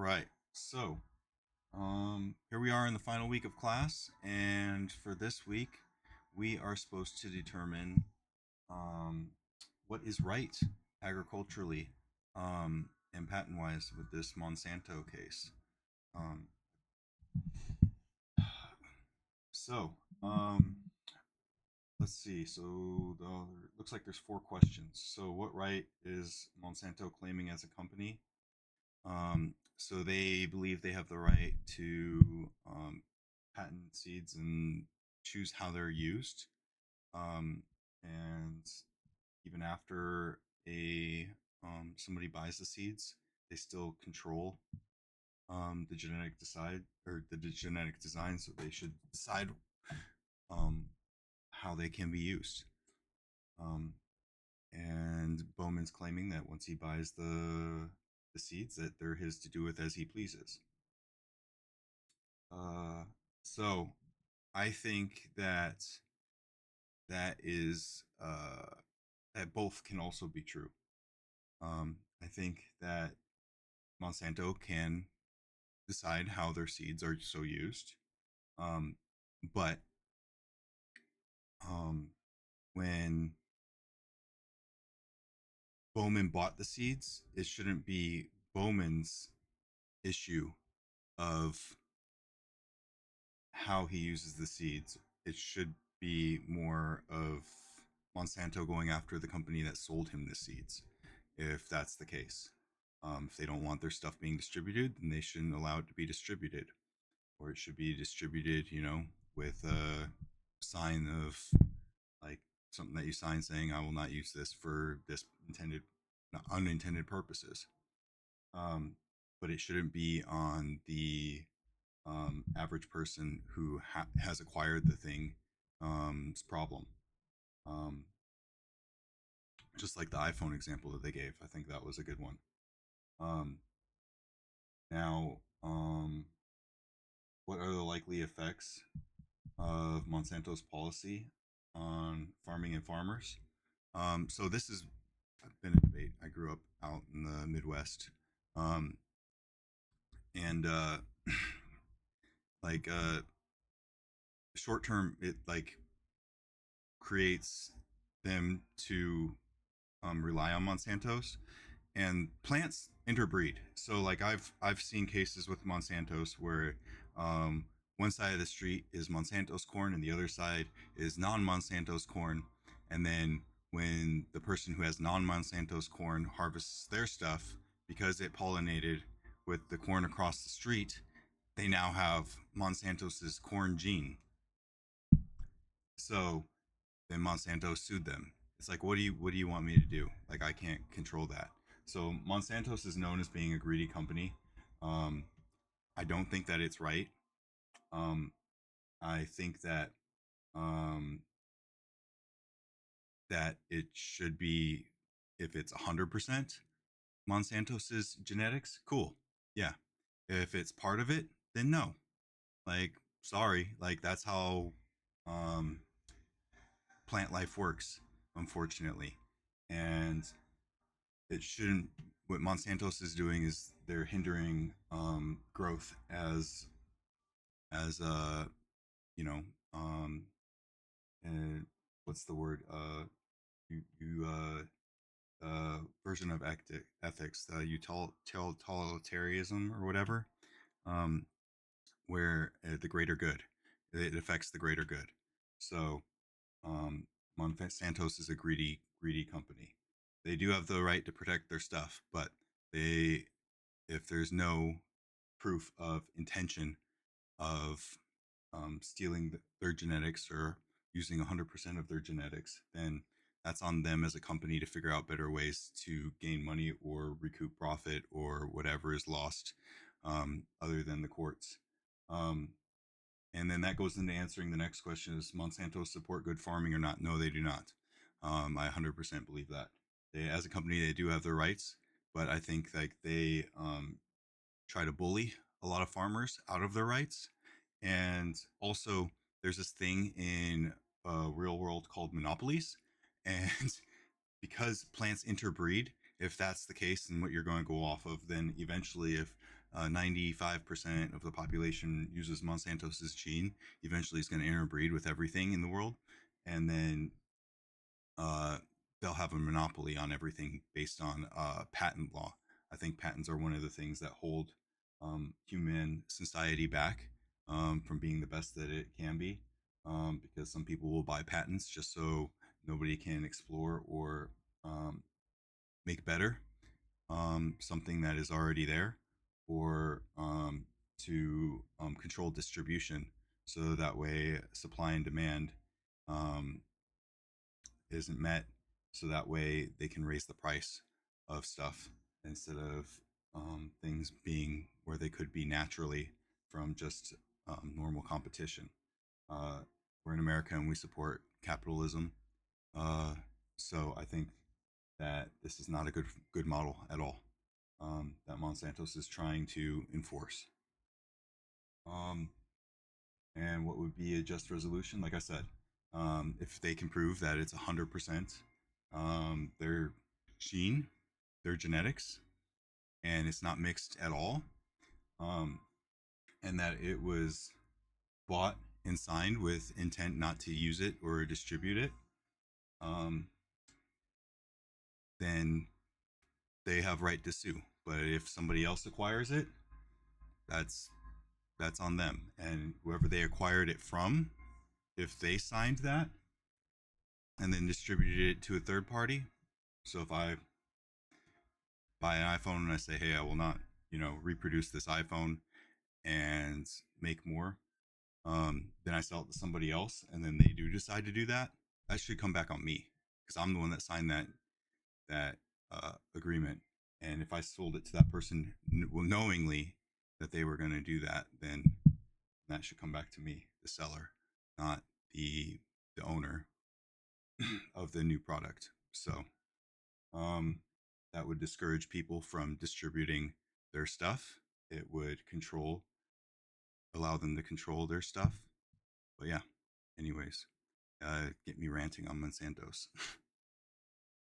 right. So, here we are in the final week of class, and for this week, we are supposed to determine um, what is right agriculturally and patent wise with this Monsanto case. Um, so, um, let's see. So, looks like there's four questions. So, what right is Monsanto claiming as a company? So they believe they have the right to patent seeds and choose how they're used. And even after a somebody buys the seeds, they still control the genetic design. So they should decide um, how they can be used. Um, and Bowman's claiming that once he buys the seeds, that they're his to do with as he pleases. Uh, so I think that that is that both can also be true. I think that Monsanto can decide how their seeds are so used, um, but um, when Bowman bought the seeds, it shouldn't be Bowman's issue of how he uses the seeds. It should be more of Monsanto going after the company that sold him the seeds, if that's the case. If they don't want their stuff being distributed, then they shouldn't allow it to be distributed, or it should be distributed, with a sign of like something that you sign saying, "I will not use this for this intended, unintended purposes." Um, but it shouldn't be on the average person who has acquired the thing problem. Um, just like the iPhone example that they gave, I think that was a good one. Um, now, what are the likely effects of Monsanto's policy on farming and farmers? So this has been a debate. I grew up out in the Midwest, um, and like short term, it like creates them to rely on Monsanto's, and plants interbreed. So like I've seen cases with Monsanto's where um, one side of the street is Monsanto's corn and the other side is non-Monsanto's corn, and then when the person who has non-Monsanto's corn harvests their stuff because it pollinated with the corn across the street, they now have Monsanto's corn gene. So then Monsanto sued them. It's like, what do you want me to do? Like, I can't control that. So Monsanto's is known as being a greedy company. Um, I don't think that it's right. Um, I think that um, that it should be, if it's 100% Monsanto's genetics, cool. Yeah. If it's part of it, then no. Like, sorry. Like that's how um, plant life works, unfortunately. And it shouldn't. What Monsanto's is doing is they're hindering growth as you know um, uh, what's the word you version of ethics, utilitarianism or whatever, um, where the greater good, it affects the greater good. So um, Monsanto's is a greedy company. They do have the right to protect their stuff, but they if there's no proof of intention of stealing their genetics or using 100% of their genetics, then that's on them as a company to figure out better ways to gain money or recoup profit or whatever is lost, other than the courts. Um, and then that goes into answering the next question: is Monsanto support good farming or not? No, they do not. I 100% believe that. They, as a company, they do have their rights, but I think like they try to bully a lot of farmers out of their rights. And also, there's this thing in real world called monopolies, and because plants interbreed, if that's the case and what you're going to go off of, then eventually, if 95% of the population uses Monsanto's gene, eventually is going to interbreed with everything in the world, and then uh, they'll have a monopoly on everything based on patent law. I think patents are one of the things that hold human society back from being the best that it can be, because some people will buy patents just so nobody can explore or um, make better something that is already there, or to control distribution so that way supply and demand um, isn't met, so that way they can raise the price of stuff instead of things being where they could be naturally from just normal competition. Uh, we're in America and we support capitalism, uh, so I think that this is not a good model at all that Monsanto's is trying to enforce. Um, and what would be a just resolution? Like I said, if they can prove that it's 100% their gene, their genetics, and it's not mixed at all, um, and that it was bought and signed with intent not to use it or distribute it, um, then they have right to sue. But if somebody else acquires it, that's that's on them. And whoever they acquired it from, if they signed that and then distributed it to a third party, so if I buy an iPhone and I say, hey, I will not, reproduce this iPhone and make more, then I sell it to somebody else, and then they do decide to do that, that should come back on me because I'm the one that signed that agreement. And if I sold it to that person knowingly that they were going to do that, then that should come back to me, the seller, not the owner of the new product. So um, that would discourage people from distributing their stuff. It would allow them to control their stuff. But yeah, anyways, get me ranting on Monsanto's.